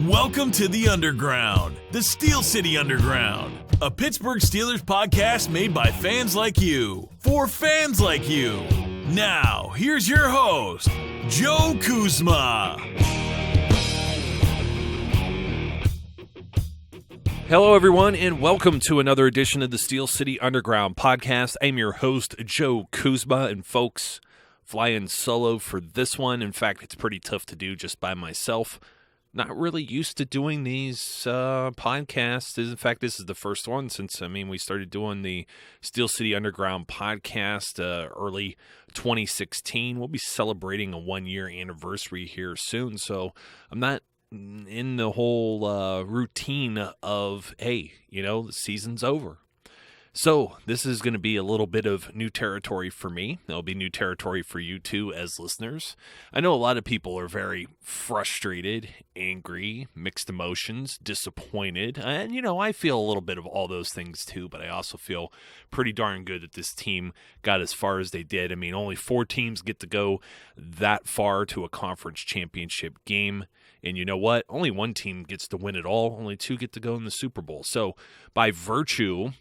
Welcome to the Underground, the Steel City Underground, a Pittsburgh Steelers podcast made by fans like you, for fans like you. Now, here's your host, Joe Kuzma. Hello, everyone, and welcome to another edition of the Steel City Underground podcast. I'm your host, Joe Kuzma, and folks, flying solo for this one. In fact, it's pretty tough to do just by myself. Not really used to doing these podcasts. In fact, this is the first one since, we started doing the Steel City Underground podcast early 2016. We'll be celebrating a one-year anniversary here soon, so I'm not in the whole routine of, hey, the season's over. So this is going to be a little bit of new territory for me. There'll be new territory for you too as listeners. I know a lot of people are very frustrated, angry, mixed emotions, disappointed. And, I feel a little bit of all those things too, but I also feel pretty darn good that this team got as far as they did. Only 4 teams get to go that far to a conference championship game. And you know what? Only 1 team gets to win it all. Only 2 get to go in the Super Bowl. So by virtue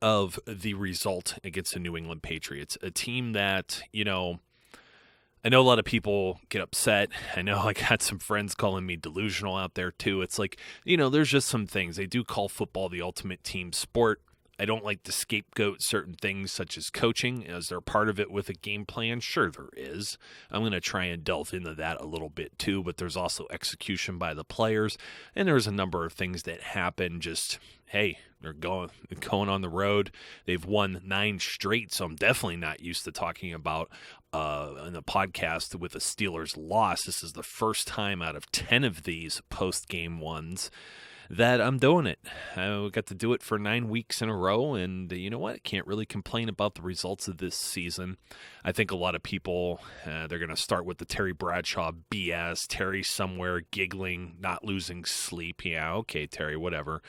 of the result against the New England Patriots, a team that, I know a lot of people get upset. I know I got some friends calling me delusional out there too. It's like, there's just some things. They do call football the ultimate team sport. I don't like to scapegoat certain things such as coaching. Is there part of it with a game plan? Sure there is. I'm going to try and delve into that a little bit too, but there's also execution by the players, and there's a number of things that happen just, hey, they're going on the road. They've won 9 straight, so I'm definitely not used to talking about in a podcast with a Steelers loss. This is the first time out of 10 of these post-game ones that I'm doing it. I got to do it for 9 weeks in a row, and you know what? I can't really complain about the results of this season. I think a lot of people, they're going to start with the Terry Bradshaw BS. Terry somewhere giggling, not losing sleep. Yeah, okay, Terry, whatever.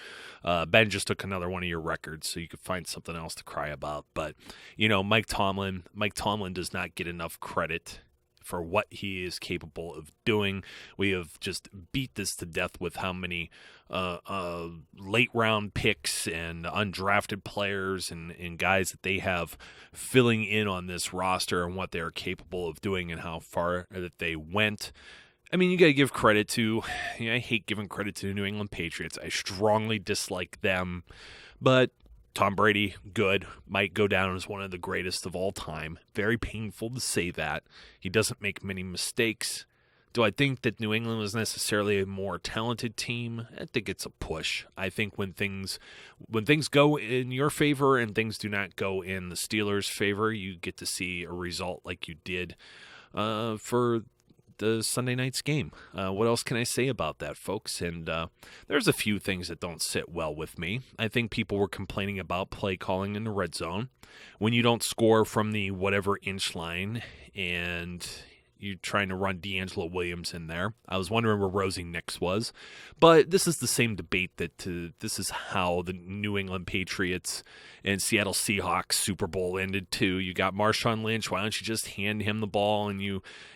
Ben just took another one of your records, so you could find something else to cry about. But, Mike Tomlin does not get enough credit for what he is capable of doing. We have just beat this to death with how many late round picks and undrafted players and guys that they have filling in on this roster and what they are capable of doing and how far that they went. You got to give credit to, I hate giving credit to the New England Patriots. I strongly dislike them, but Tom Brady, good, might go down as one of the greatest of all time. Very painful to say that. He doesn't make many mistakes. Do I think that New England was necessarily a more talented team? I think it's a push. I think when things go in your favor and things do not go in the Steelers' favor, you get to see a result like you did for the Sunday night's game. What else can I say about that, folks? And there's a few things that don't sit well with me. I think people were complaining about play calling in the red zone. When you don't score from the whatever inch line and you're trying to run D'Angelo Williams in there. I was wondering where Rosie Nix was. But this is the same debate that this is how the New England Patriots and Seattle Seahawks Super Bowl ended too. You got Marshawn Lynch. Why don't you just hand him the ball and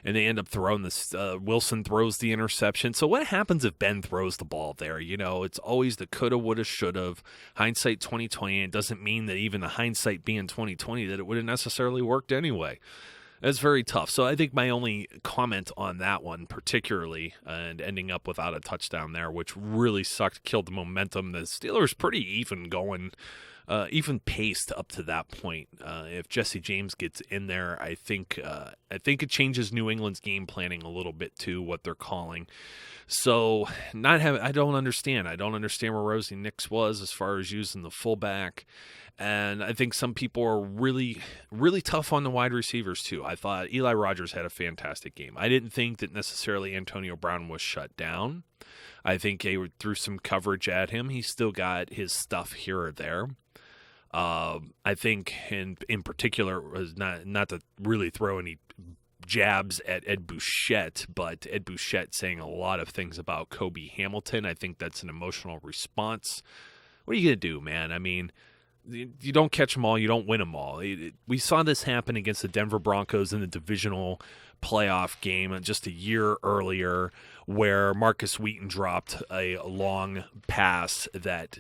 they end up throwing this. Wilson throws the interception. So what happens if Ben throws the ball there? It's always the coulda, woulda, shoulda. Hindsight 2020. It doesn't mean that even the hindsight being 2020 that it would have necessarily worked anyway. It's very tough. So I think my only comment on that one particularly, and ending up without a touchdown there, which really sucked, killed the momentum. The Steelers pretty even going, even paced up to that point. If Jesse James gets in there, I think it changes New England's game planning a little bit too, what they're calling. So I don't understand. I don't understand where Rosie Nix was as far as using the fullback. And I think some people are really, really tough on the wide receivers too. I thought Eli Rogers had a fantastic game. I didn't think that necessarily Antonio Brown was shut down. I think they threw some coverage at him. He still got his stuff here or there. I think in particular was not to really throw any jabs at Ed Bouchette, but Ed Bouchette saying a lot of things about Kobe Hamilton. I think that's an emotional response. What are you going to do, man? You don't catch them all, you don't win them all. We saw this happen against the Denver Broncos in the divisional playoff game just a year earlier, where Marcus Wheaton dropped a long pass that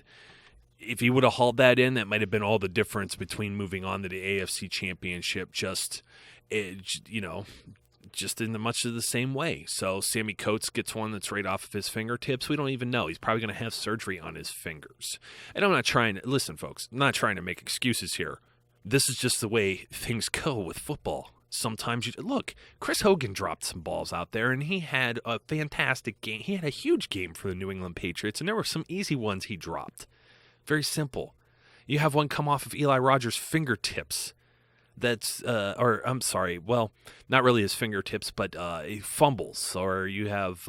if he would have hauled that in, that might have been all the difference between moving on to the AFC Championship just in much of the same way. So Sammy Coates gets one that's right off of his fingertips. We don't even know. He's probably going to have surgery on his fingers. And I'm not trying to, listen, folks, I'm not trying to make excuses here. This is just the way things go with football. Sometimes look, Chris Hogan dropped some balls out there, and he had a fantastic game. He had a huge game for the New England Patriots, and there were some easy ones he dropped. Very simple. You have one come off of Eli Rogers' fingertips. Not really his fingertips, but he fumbles. Or you have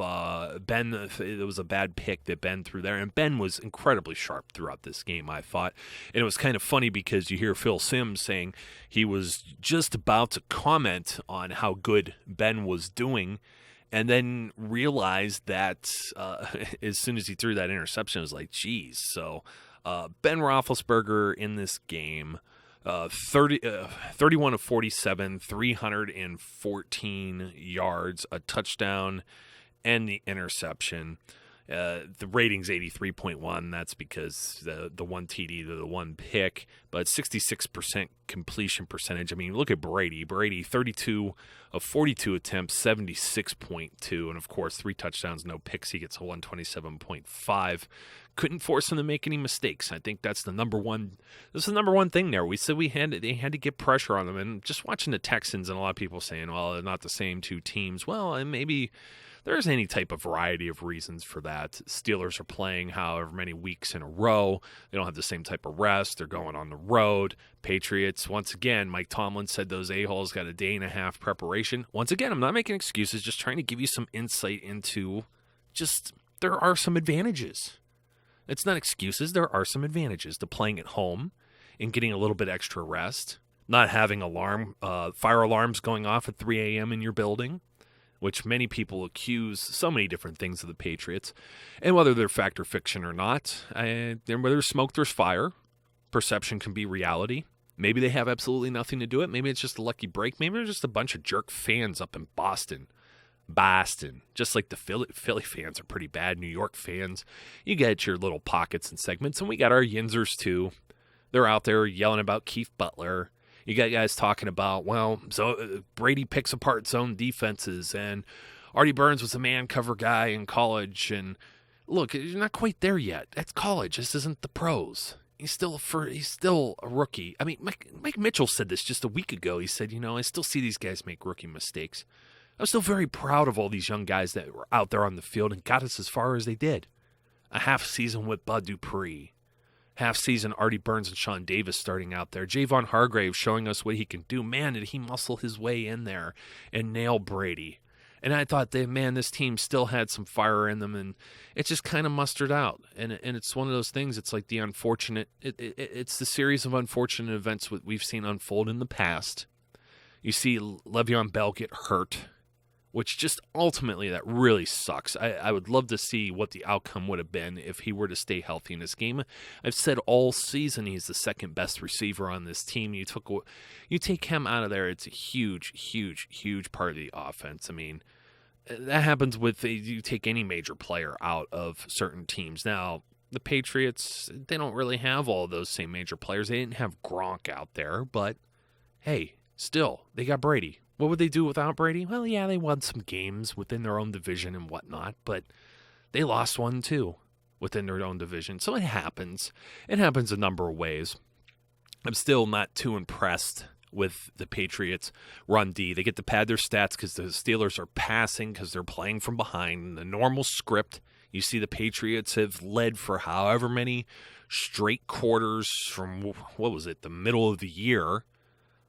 Ben, it was a bad pick that Ben threw there, and Ben was incredibly sharp throughout this game, I thought. And it was kind of funny because you hear Phil Simms saying he was just about to comment on how good Ben was doing, and then realized that as soon as he threw that interception, it was like, geez. So Ben Roethlisberger in this game, 31 of 47, 314 yards, a touchdown, and the interception. The rating's 83.1. That's because the one TD to the one pick, but 66% completion percentage. I mean, look at Brady. Brady, 32 of 42 attempts, 76.2, and of course, 3 touchdowns, no picks. He gets a 127.5. Couldn't force him to make any mistakes. I think that's the number one. This is the number one thing there. We said they had to get pressure on them, and just watching the Texans and a lot of people saying, well, they're not the same two teams. Well, and maybe there's any type of variety of reasons for that. Steelers are playing however many weeks in a row. They don't have the same type of rest. They're going on the road. Patriots, once again, Mike Tomlin said those a-holes got a day and a half preparation. Once again, I'm not making excuses, just trying to give you some insight into just there are some advantages. It's not excuses. There are some advantages to playing at home and getting a little bit extra rest, not having fire alarms going off at 3 a.m. in your building, which many people accuse so many different things of the Patriots. And whether they're fact or fiction or not, where there's smoke, there's fire. Perception can be reality. Maybe they have absolutely nothing to do it. Maybe it's just a lucky break. Maybe they're just a bunch of jerk fans up in Boston. Just like the Philly fans are pretty bad. New York fans, you get your little pockets and segments, and we got our Yinzers too. They're out there yelling about Keith Butler. You got guys talking about, Brady picks apart zone defenses, and Artie Burns was a man cover guy in college. And look, you're not quite there yet. That's college. This isn't the pros. He's still a rookie. I mean, Mike Mitchell said this just a week ago. He said, I still see these guys make rookie mistakes. I'm still very proud of all these young guys that were out there on the field and got us as far as they did. A half season with Bud Dupree. Half season Artie Burns and Sean Davis starting out there. Javon Hargrave showing us what he can do. Man, did he muscle his way in there and nail Brady. And I thought this team still had some fire in them, and it just kind of mustered out. And it's one of those things, it's like the unfortunate, it's the series of unfortunate events we've seen unfold in the past. You see Le'Veon Bell get hurt, which just ultimately that really sucks. I would love to see what the outcome would have been if he were to stay healthy in this game. I've said all season he's the second best receiver on this team. You take him out of there, it's a huge, huge, huge part of the offense. I mean, that happens with you take any major player out of certain teams. Now, the Patriots, they don't really have all of those same major players. They didn't have Gronk out there, but hey, still, they got Brady. What would they do without Brady? Well, yeah, they won some games within their own division and whatnot, but they lost one too within their own division. So it happens. It happens a number of ways. I'm still not too impressed with the Patriots' run D. They get to pad their stats because the Steelers are passing because they're playing from behind. In the normal script, you see the Patriots have led for however many straight quarters from, the middle of the year.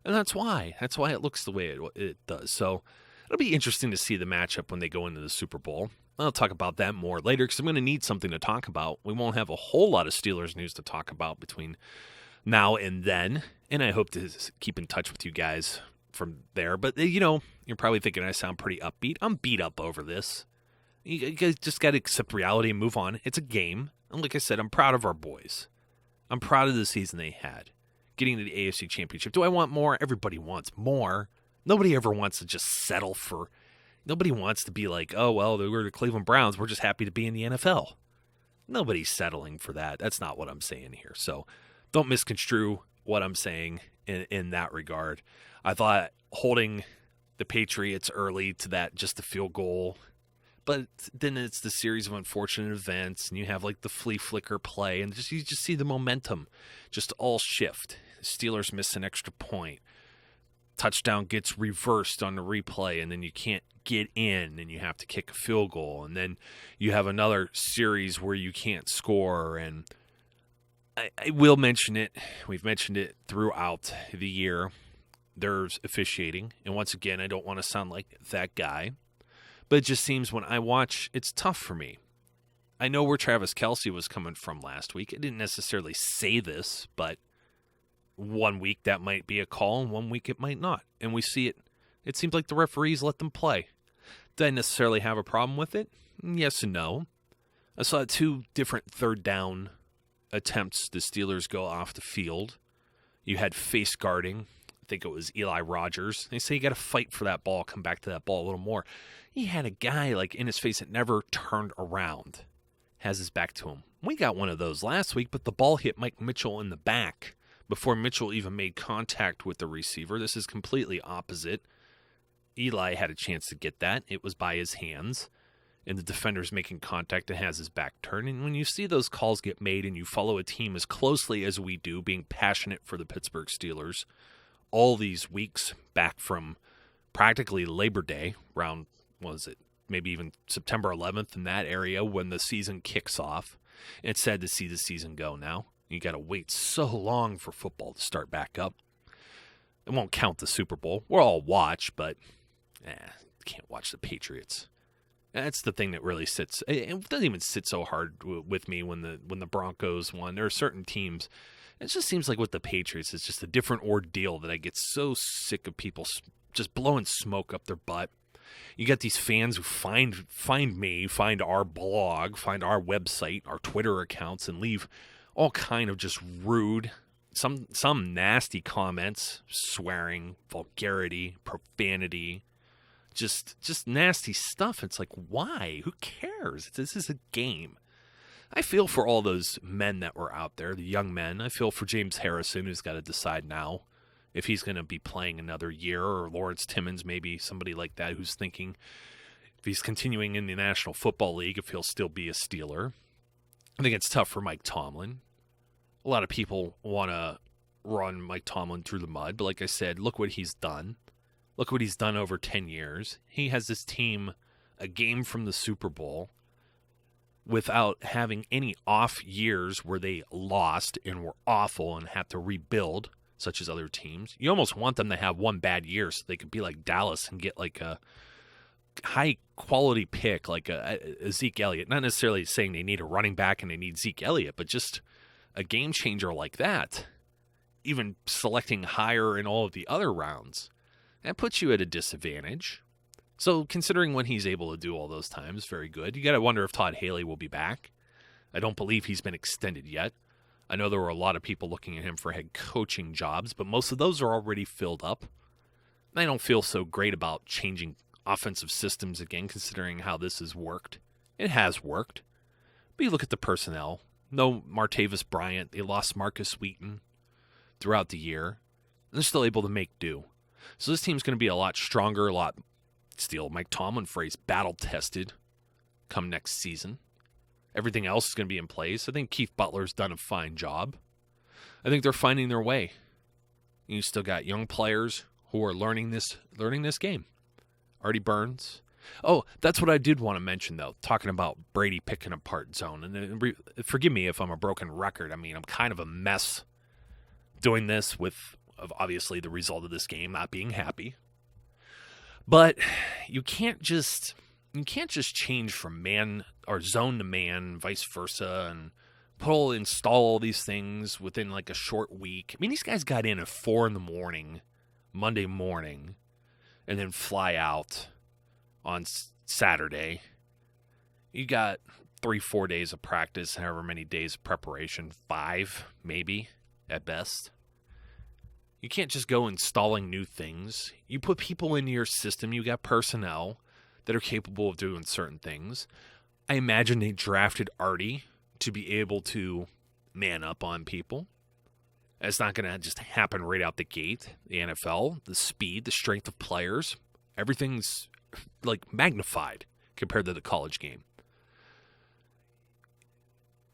And that's why it looks the way it does. So it'll be interesting to see the matchup when they go into the Super Bowl. I'll talk about that more later because I'm going to need something to talk about. We won't have a whole lot of Steelers news to talk about between now and then. And I hope to keep in touch with you guys from there. But, you're probably thinking I sound pretty upbeat. I'm beat up over this. You guys just got to accept reality and move on. It's a game. And like I said, I'm proud of our boys. I'm proud of the season they had. Getting to the AFC Championship. Do I want more? Everybody wants more. Nobody ever wants to just settle for... Nobody wants to be like, oh, well, we're the Cleveland Browns. We're just happy to be in the NFL. Nobody's settling for that. That's not what I'm saying here. So don't misconstrue what I'm saying in that regard. I thought holding the Patriots early to that just a field goal, but then it's the series of unfortunate events, and you have like the flea flicker play, and you just see the momentum just all shift. The Steelers miss an extra point. Touchdown gets reversed on the replay, and then you can't get in, and you have to kick a field goal, and then you have another series where you can't score. And I will mention it. We've mentioned it throughout the year. There's officiating, and once again, I don't want to sound like that guy, but it just seems when I watch, it's tough for me. I know where Travis Kelce was coming from last week. I didn't necessarily say this, but one week that might be a call, and one week it might not. And we see it. It seems like the referees let them play. Did I necessarily have a problem with it? Yes and no. I saw 2 different third down attempts the Steelers go off the field. You had face guarding. I think it was Eli Rogers. They say you got to fight for that ball, come back to that ball a little more. He had a guy like in his face that never turned around, has his back to him. We got one of those last week, but the ball hit Mike Mitchell in the back before Mitchell even made contact with the receiver. This is completely opposite. Eli had a chance to get that. It was by his hands, and the defender's making contact and has his back turned. And when you see those calls get made and you follow a team as closely as we do, being passionate for the Pittsburgh Steelers, all these weeks back from practically Labor Day, around, what was it, maybe even September 11th in that area when the season kicks off. And it's sad to see the season go now. You got to wait so long for football to start back up. It won't count the Super Bowl. We'll all watch, but can't watch the Patriots. That's the thing that really sits. It doesn't even sit so hard with me when the Broncos won. There are certain teams. It just seems like with the Patriots, it's just a different ordeal that I get so sick of people just blowing smoke up their butt. You got these fans who find me, find our blog, find our website, our Twitter accounts, and leave all kind of just rude, some nasty comments, swearing, vulgarity, profanity, just nasty stuff. It's like, why? Who cares? This is a game. I feel for all those men that were out there, the young men. I feel for James Harrison, who's got to decide now if he's going to be playing another year, or Lawrence Timmons, maybe somebody like that, who's thinking if he's continuing in the National Football League, if he'll still be a Steeler. I think it's tough for Mike Tomlin. A lot of people want to run Mike Tomlin through the mud, but like I said, look what he's done. Look what he's done over 10 years. He has this team a game from the Super Bowl without having any off years where they lost and were awful and had to rebuild, such as other teams. You almost want them to have one bad year so they could be like Dallas and get like a high-quality pick like a Zeke Elliott. Not necessarily saying they need a running back and they need Zeke Elliott, but just a game changer like that. Even selecting higher in all of the other rounds, that puts you at a disadvantage. So considering when he's able to do all those times, very good. You got to wonder if Todd Haley will be back. I don't believe he's been extended yet. I know there were a lot of people looking at him for head coaching jobs, but most of those are already filled up. I don't feel so great about changing offensive systems again, considering how this has worked. It has worked. But you look at the personnel. No Martavis Bryant. They lost Marcus Wheaton throughout the year. And they're still able to make do. So this team's going to be a lot stronger, a lot, steal Mike Tomlin phrase, battle-tested come next season. Everything else is going to be in place. I think Keith Butler's done a fine job. I think they're finding their way. You still got young players who are learning this game. Artie Burns. Oh, that's what I did want to mention, though, talking about Brady picking apart zone. And forgive me if I'm a broken record. I mean, I'm kind of a mess doing this with obviously the result of this game not being happy. But you can't just change from man or zone to man, vice versa, and install all these things within like a short week. I mean, these guys got in at 4 a.m, Monday morning, and then fly out on Saturday. You got 3-4 days of practice, however many days of preparation, 5 maybe at best. You can't just go installing new things. You put people into your system. You got personnel that are capable of doing certain things. I imagine they drafted Artie to be able to man up on people. It's not going to just happen right out the gate. The NFL, the speed, the strength of players, everything's like magnified compared to the college game.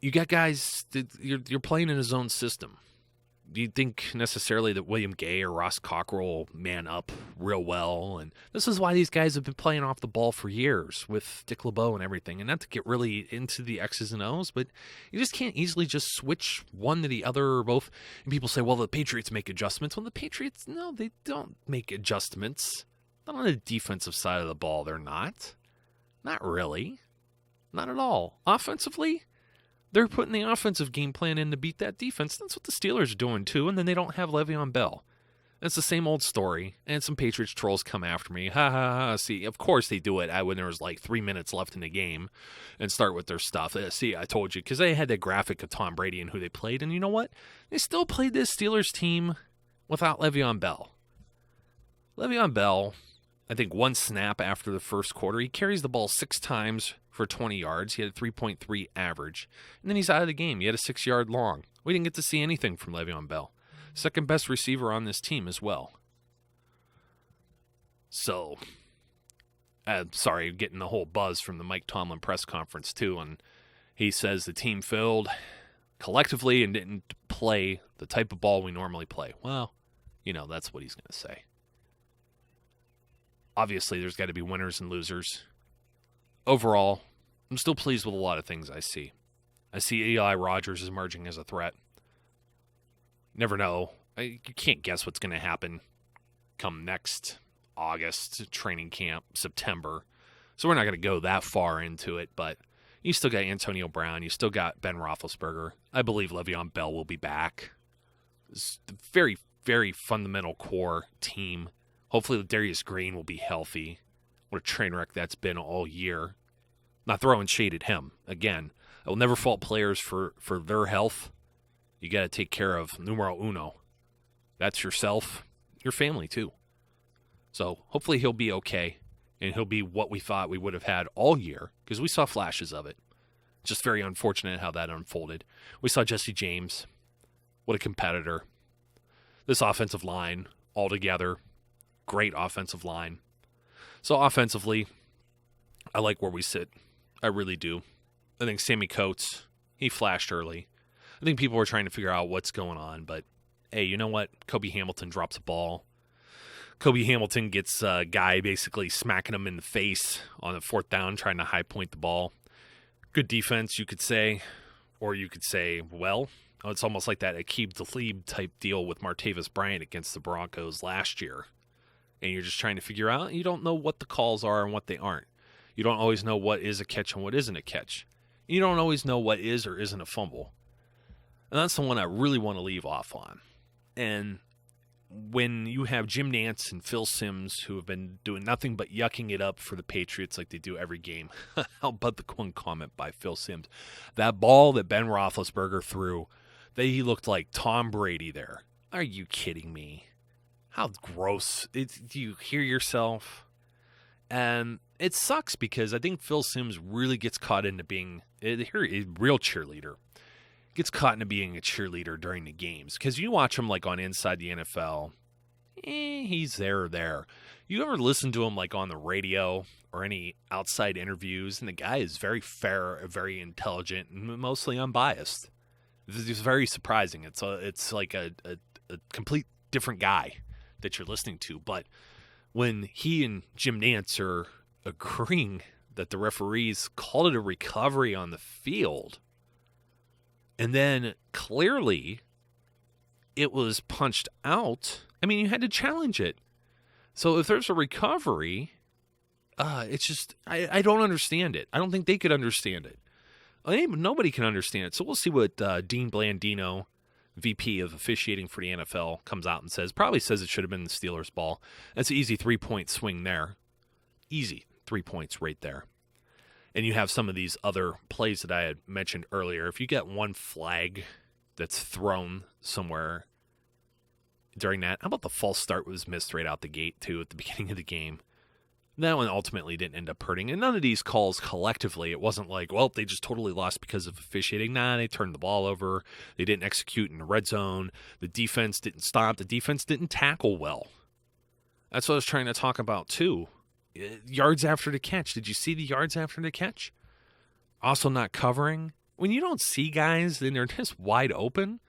You got guys that you're playing in his own system. Do you think necessarily that William Gay or Ross Cockrell will man up real well? And this is why these guys have been playing off the ball for years with Dick LeBeau and everything. And not to get really into the X's and O's, but you just can't easily just switch one to the other or both. And people say, well, the Patriots make adjustments. Well, the Patriots, no, they don't make adjustments. Not on the defensive side of the ball, they're not. Not really. Not at all. Offensively, they're putting the offensive game plan in to beat that defense. That's what the Steelers are doing, too, and then they don't have Le'Veon Bell. It's the same old story, and some Patriots trolls come after me. Ha, ha, ha. See, of course they do it when there was like 3 minutes left in the game and start with their stuff. See, I told you, because they had that graphic of Tom Brady and who they played, and you know what? They still played this Steelers team without Le'Veon Bell. Le'Veon Bell, I think one snap after the first quarter, he carries the ball 6 times for 20 yards. He had a 3.3 average. And then he's out of the game. He had a 6-yard long. We didn't get to see anything from Le'Veon Bell. Second best receiver on this team as well. So, sorry, getting the whole buzz from the Mike Tomlin press conference too. And he says the team failed collectively and didn't play the type of ball we normally play. Well, that's what he's going to say. Obviously, there's got to be winners and losers. Overall, I'm still pleased with a lot of things I see. I see Eli Rogers is emerging as a threat. Never know. You can't guess what's going to happen come next August, training camp, September. So we're not going to go that far into it, but you still got Antonio Brown. You still got Ben Roethlisberger. I believe Le'Veon Bell will be back. It's a very, very fundamental core team. Hopefully Darius Green will be healthy. What a train wreck that's been all year. Not throwing shade at him. Again, I will never fault players for their health. You got to take care of numero uno. That's yourself, your family too. So hopefully he'll be okay, and he'll be what we thought we would have had all year, because we saw flashes of it. Just very unfortunate how that unfolded. We saw Jesse James. What a competitor. This offensive line altogether, great offensive line. So offensively, I like where we sit. I really do. I think Sammy Coates, he flashed early. I think people were trying to figure out what's going on, but hey, you know what? Kobe Hamilton drops a ball. Kobe Hamilton gets a guy basically smacking him in the face on a 4th down, trying to high point the ball. Good defense, you could say. Or you could say, well, it's almost like that Aqib Talib type deal with Martavis Bryant against the Broncos last year. And you're just trying to figure out, you don't know what the calls are and what they aren't. You don't always know what is a catch and what isn't a catch. You don't always know what is or isn't a fumble. And that's the one I really want to leave off on. And when you have Jim Nantz and Phil Simms, who have been doing nothing but yucking it up for the Patriots like they do every game, how about the one comment by Phil Simms? That ball that Ben Roethlisberger threw, he looked like Tom Brady there. Are you kidding me? How gross. Do you hear yourself? And it sucks because I think Phil Simms really gets caught into being a real cheerleader. Gets caught into being a cheerleader during the games. Because you watch him like on Inside the NFL, he's there or there. You ever listen to him like on the radio or any outside interviews, and the guy is very fair, very intelligent, and mostly unbiased. It's very surprising. It's like a complete different guy that you're listening to. But when he and Jim Nantz are agreeing that the referees called it a recovery on the field, and then clearly it was punched out, I mean, you had to challenge it. So if there's a recovery, it's just, I don't understand it. I don't think they could understand it. Nobody can understand it. So we'll see what Dean Blandino, VP of officiating for the NFL, comes out and says. Probably says it should have been the Steelers' ball. That's an easy 3-point swing there. Easy 3 points right there. and you have some of these other plays that I had mentioned earlier, if you get one flag that's thrown somewhere during that, how about the false start was missed right out the gate, too, at the beginning of the game? That one ultimately didn't end up hurting. And none of these calls collectively, it wasn't like, well, they just totally lost because of officiating. Nah, they turned the ball over. They didn't execute in the red zone. The defense didn't stop. The defense didn't tackle well. That's what I was trying to talk about, too. Yards after the catch. Did you see the yards after the catch? Also not covering. When you don't see guys and they're just wide open,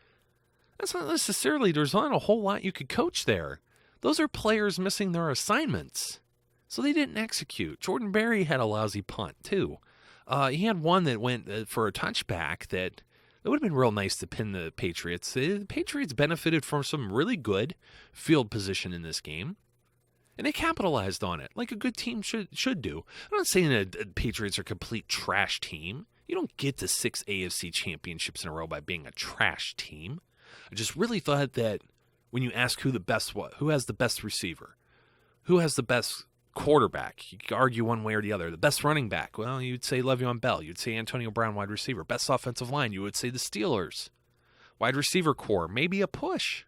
that's not necessarily, there's not a whole lot you could coach there. Those are players missing their assignments. So they didn't execute. Jordan Berry had a lousy punt, too. He had one that went for a touchback that would have been real nice to pin the Patriots. The Patriots benefited from some really good field position in this game, and they capitalized on it like a good team should do. I'm not saying that the Patriots are a complete trash team. You don't get to 6 AFC championships in a row by being a trash team. I just really thought that when you ask who has the best receiver, who has the best quarterback, you could argue one way or the other. The best running back, well, you'd say Le'Veon Bell. You'd say Antonio Brown, wide receiver. Best offensive line, you would say the Steelers. Wide receiver core, maybe a push.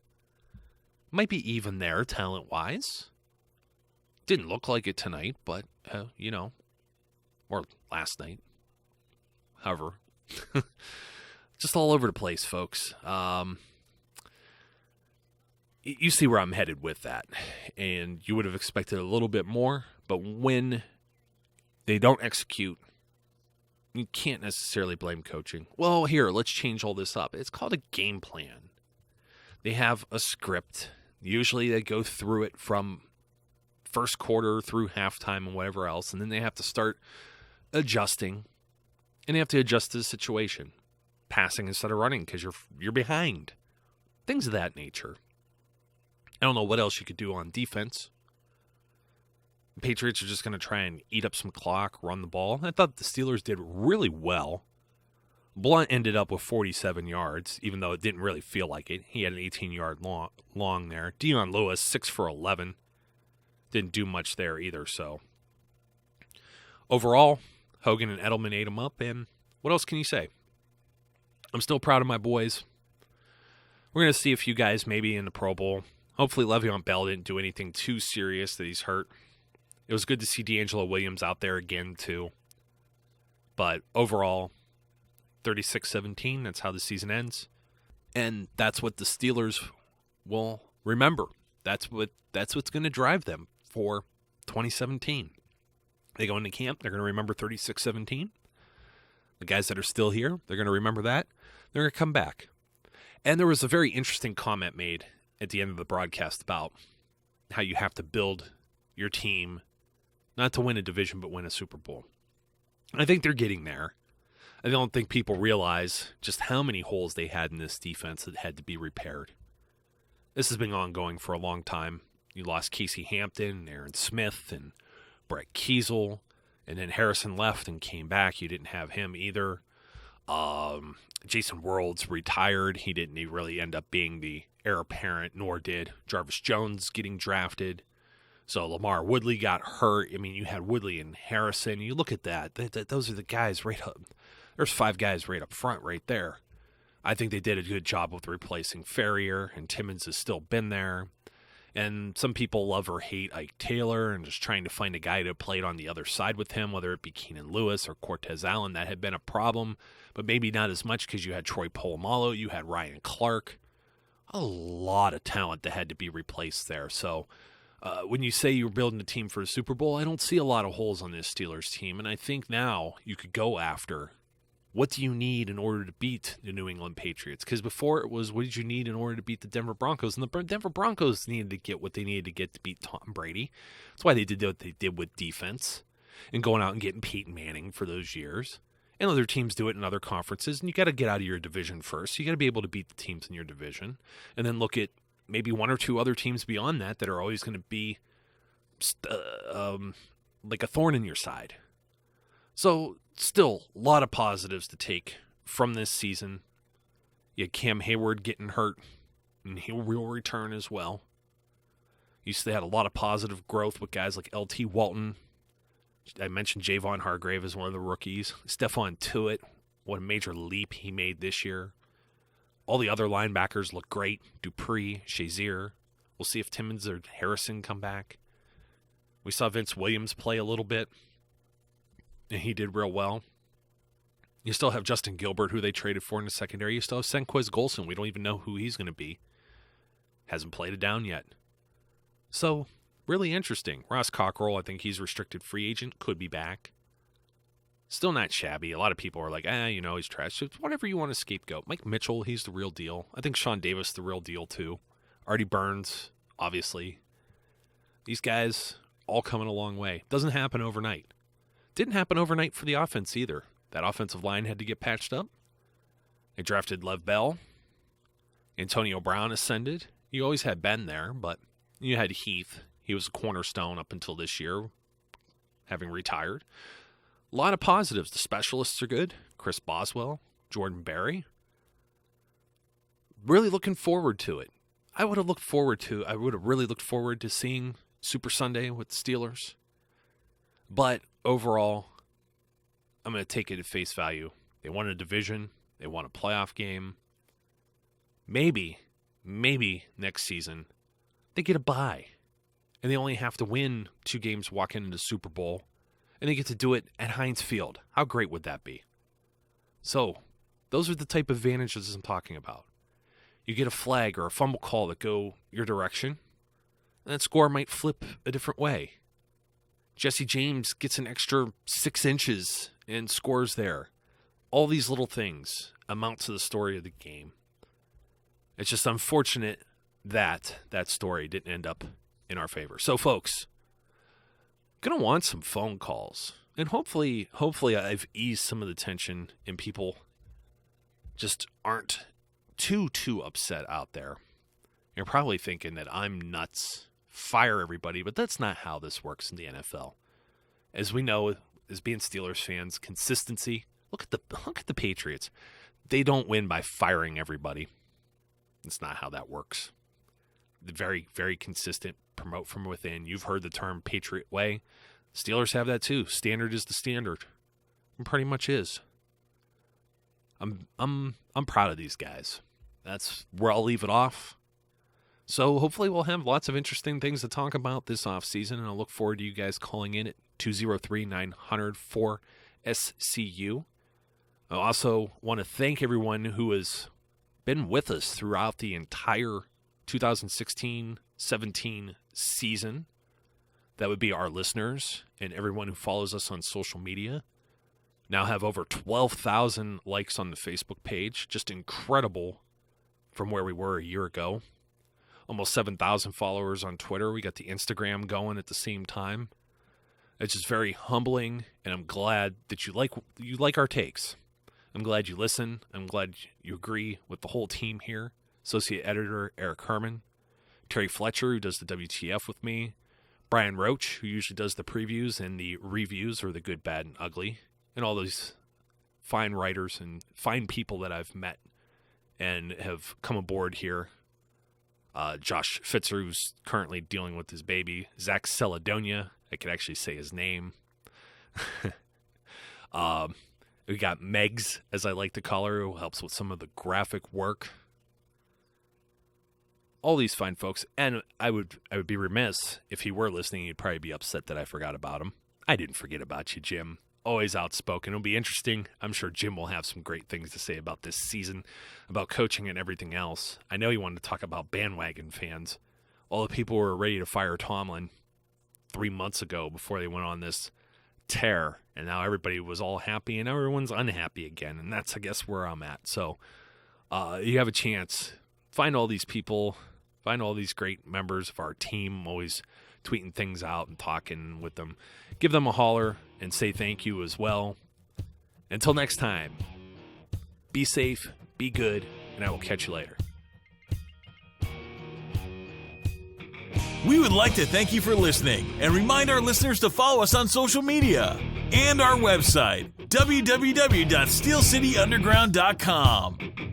Might be even there talent-wise. Didn't look like it tonight, but, or last night. However, just all over the place, folks. You see where I'm headed with that, and you would have expected a little bit more, but when they don't execute, you can't necessarily blame coaching. Well, here, let's change all this up. It's called a game plan. They have a script. Usually they go through it from first quarter through halftime and whatever else, and then they have to start adjusting, and they have to adjust to the situation. Passing instead of running because you're behind. Things of that nature. I don't know what else you could do on defense. The Patriots are just going to try and eat up some clock, run the ball. I thought the Steelers did really well. Blunt ended up with 47 yards, even though it didn't really feel like it. He had an 18-yard long there. Dion Lewis, 6 for 11. Didn't do much there either, so. Overall, Hogan and Edelman ate him up, and what else can you say? I'm still proud of my boys. We're going to see a few guys maybe in the Pro Bowl. Hopefully Le'Veon Bell didn't do anything too serious that he's hurt. It was good to see D'Angelo Williams out there again, too. But overall, 36-17, that's how the season ends. And that's what the Steelers will remember. That's what's going to drive them for 2017. They go into camp, they're going to remember 36-17. The guys that are still here, they're going to remember that. They're going to come back. And there was a very interesting comment made at the end of the broadcast about how you have to build your team not to win a division but win a Super Bowl. I think they're getting there. I don't think people realize just how many holes they had in this defense that had to be repaired. This has been ongoing for a long time. You lost Casey Hampton, Aaron Smith, and Brett Kiesel, and then Harrison left and came back. You didn't have him either. Jason Worlds retired. He didn't really end up being the heir apparent, nor did Jarvis Jones getting drafted. So Lamar Woodley got hurt. I mean, you had Woodley and Harrison. You look at that. Those are the guys right up. There's 5 guys right up front right there. I think they did a good job with replacing Ferrier, and Timmons has still been there. And some people love or hate Ike Taylor and just trying to find a guy to play it on the other side with him, whether it be Keenan Lewis or Cortez Allen. That had been a problem, but maybe not as much because you had Troy Polamalu, you had Ryan Clark. A lot of talent that had to be replaced there. So when you say you're building a team for a Super Bowl, I don't see a lot of holes on this Steelers team. And I think now you could go after, what do you need in order to beat the New England Patriots? Because before it was, what did you need in order to beat the Denver Broncos? And the Denver Broncos needed to get what they needed to get to beat Tom Brady. That's why they did what they did with defense and going out and getting Peyton Manning for those years. And other teams do it in other conferences. And you got to get out of your division first. You got to be able to beat the teams in your division. And then look at maybe 1 or 2 other teams beyond that are always going to be like a thorn in your side. So still a lot of positives to take from this season. You had Cam Hayward getting hurt, and he will return as well. You still had a lot of positive growth with guys like L.T. Walton, I mentioned Javon Hargrave as one of the rookies. Stephon Tuitt, what a major leap he made this year. All the other linebackers look great. Dupree, Shazier. We'll see if Timmons or Harrison come back. We saw Vince Williams play a little bit, and he did real well. You still have Justin Gilbert, who they traded for in the secondary. You still have Senquez Golson. We don't even know who he's going to be. Hasn't played it down yet. So, really interesting. Ross Cockrell, I think he's restricted free agent, could be back. Still not shabby. A lot of people are like, he's trash. So whatever you want to scapegoat. Mike Mitchell, he's the real deal. I think Sean Davis, the real deal, too. Artie Burns, obviously. These guys all coming a long way. Doesn't happen overnight. Didn't happen overnight for the offense either. That offensive line had to get patched up. They drafted Lev Bell. Antonio Brown ascended. You always had Ben there, but you had Heath. He was a cornerstone up until this year, having retired. A lot of positives. The specialists are good. Chris Boswell, Jordan Berry. Really looking forward to it. I would have really looked forward to seeing Super Sunday with the Steelers. But overall, I'm going to take it at face value. They won a division. They won a playoff game. Maybe next season, they get a bye. And they only have to win 2 games walking into the Super Bowl. And they get to do it at Heinz Field. How great would that be? So, those are the type of advantages I'm talking about. You get a flag or a fumble call that go your direction, and that score might flip a different way. Jesse James gets an extra 6 inches and scores there. All these little things amount to the story of the game. It's just unfortunate that that story didn't end up in our favor. So, folks, going to want some phone calls. And hopefully I've eased some of the tension and people just aren't too upset out there. You're probably thinking that I'm nuts, fire everybody, but that's not how this works in the NFL. As we know, as being Steelers fans, consistency. Look at the Patriots. They don't win by firing everybody. It's not how that works. The very, very consistent, promote from within. You've heard the term Patriot way. Steelers have that too. Standard is the standard. It pretty much is. I'm proud of these guys. That's where I'll leave it off. So hopefully we'll have lots of interesting things to talk about this offseason, and I'll look forward to you guys calling in at 203-900-4SCU. I also want to thank everyone who has been with us throughout the entire 2016-17 season. That would be our listeners and everyone who follows us on social media. Now have over 12,000 likes on the Facebook page. Just incredible from where we were a year ago. Almost 7,000 followers on Twitter. We got the Instagram going at the same time. It's just very humbling, and I'm glad that you like our takes. I'm glad you listen. I'm glad you agree with the whole team here. Associate Editor Eric Herman, Terry Fletcher, who does the WTF with me, Brian Roach, who usually does the previews and the reviews, or the good, bad, and ugly, and all those fine writers and fine people that I've met and have come aboard here. Josh Fitzer, who's currently dealing with his baby. Zach Celadonia, I could actually say his name. We got Megs, as I like to call her, who helps with some of the graphic work. All these fine folks, and I would be remiss if he were listening. He'd probably be upset that I forgot about him. I didn't forget about you, Jim. Always outspoken. It'll be interesting. I'm sure Jim will have some great things to say about this season, about coaching and everything else. I know he wanted to talk about bandwagon fans. All the people who were ready to fire Tomlin 3 months ago before they went on this tear, and now everybody was all happy and everyone's unhappy again, and that's, I guess, where I'm at. So you have a chance. Find all these people. Find all these great members of our team. I'm always tweeting things out and talking with them. Give them a holler and say thank you as well. Until next time, be safe, be good, and I will catch you later. We would like to thank you for listening and remind our listeners to follow us on social media and our website, www.steelcityunderground.com.